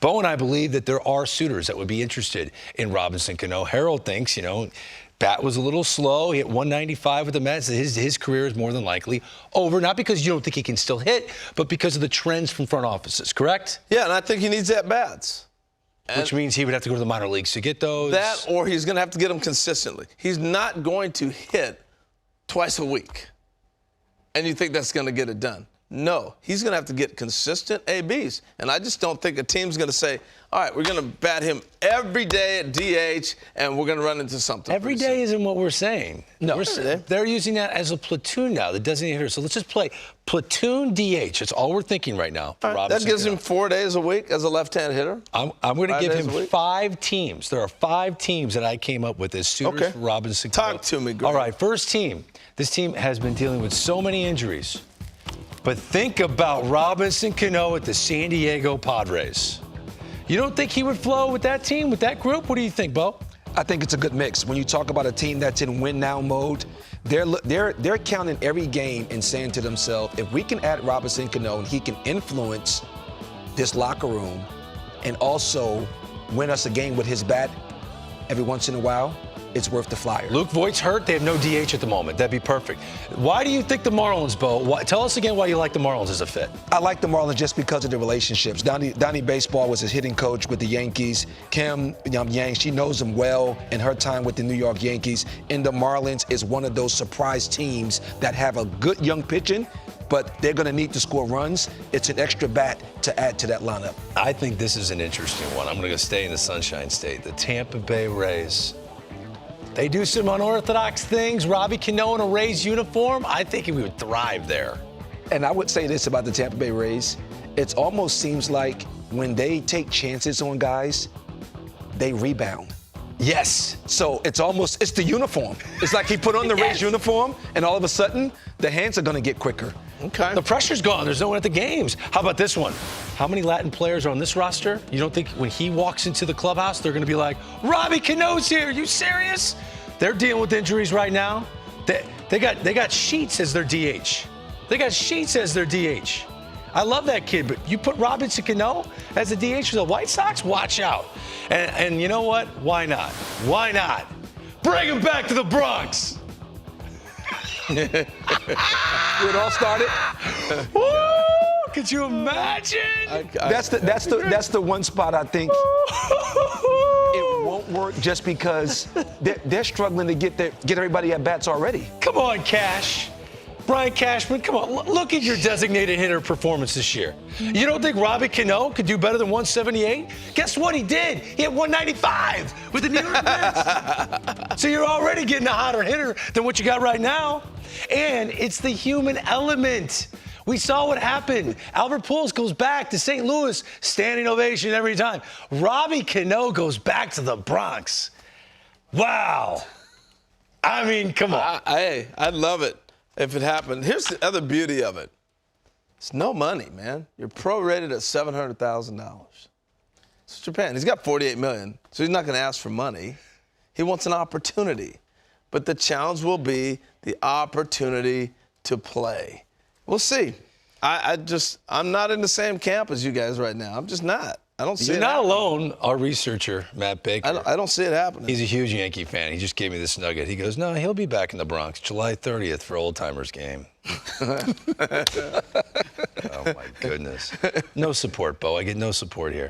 Bo and I believe that there are suitors that would be interested in Robinson Canó. Harold thinks, bat was a little slow. He hit 195 with the Mets. His career is more than likely over, not because you don't think he can still hit, but because of the trends from front offices, correct? Yeah, and I think he needs at-bats. Which means he would have to go to the minor leagues to get those. That, or he's going to have to get them consistently. He's not going to hit twice a week. And you think that's going to get it done. No, he's going to have to get consistent ABs. And I just don't think a team's going to say, all right, we're going to bat him every day at DH, and we're going to run into something. Every day isn't what we're saying. No, they're using that as a platoon now, the designated hitter. So let's just play platoon DH. That's all we're thinking right now. Right, that gives him 4 days a week as a left-hand hitter. I'm going to give him 5 teams. There are 5 teams that I came up with as suitors for Robinson Canó. Talk to me, Greg. All right, first team. This team has been dealing with so many injuries. But think about Robinson Canó at the San Diego Padres. You don't think he would flow with that team, with that group? What do you think, Bo? I think it's a good mix. When you talk about a team that's in win-now mode, they're counting every game and saying to themselves, if we can add Robinson Canó and he can influence this locker room and also win us a game with his bat every once in a while, it's worth the flyer. Luke Voigt's hurt. They have no DH at the moment. That'd be perfect. Why do you think the Marlins, Bo? Tell us again why you like the Marlins as a fit. I like the Marlins just because of the relationships. Donnie Baseball was his hitting coach with the Yankees. Kim Yang, she knows him well in her time with the New York Yankees. And the Marlins is one of those surprise teams that have a good young pitching, but they're going to need to score runs. It's an extra bat to add to that lineup. I think this is an interesting one. I'm going to stay in the Sunshine State. The Tampa Bay Rays. They do some unorthodox things. Robbie Cano in a Rays uniform, I think he would thrive there. And I would say this about the Tampa Bay Rays. It almost seems like when they take chances on guys, they rebound. Yes. So it's the uniform. It's like he put on the Rays uniform, and all of a sudden, the hands are going to get quicker. Okay. The pressure's gone. There's no one at the games. How about this one? How many Latin players are on this roster? You don't think when he walks into the clubhouse, they're going to be like, Robbie Cano's here. Are you serious? They're dealing with injuries right now. They got Sheets as their DH. They got Sheets as their DH. I love that kid, but you put Robinson Canó as the DH for the White Sox? Watch out. And you know what? Why not? Why not? Bring him back to the Bronx. It all started. Woo! Could you imagine? That's the one spot I think it won't work just because they're struggling to get everybody at bats already. Come on, Cash. Brian Cashman, come on. Look at your designated hitter performance this year. You don't think Robbie Cano could do better than 178? Guess what he did? He hit 195 with the New York Mets. So you're already getting a hotter hitter than what you got right now. And it's the human element. We saw what happened. Albert Pujols goes back to St. Louis, standing ovation every time. Robbie Cano goes back to the Bronx. Wow. I mean, come on. Hey, I'd love it if it happened. Here's the other beauty of it. It's no money, man. You're prorated at $700,000. It's Japan. He's got $48 million, so he's not going to ask for money. He wants an opportunity. But the challenge will be the opportunity to play. We'll see. I'm not in the same camp as you guys right now. I'm just not. I don't see You're it not happening. alone. Our researcher, Matt Baker. I don't see it happening. He's a huge Yankee fan. He just gave me this nugget. He goes, no, he'll be back in the Bronx July 30th for Old Timers game. Oh, my goodness. No support, Bo. I get no support here.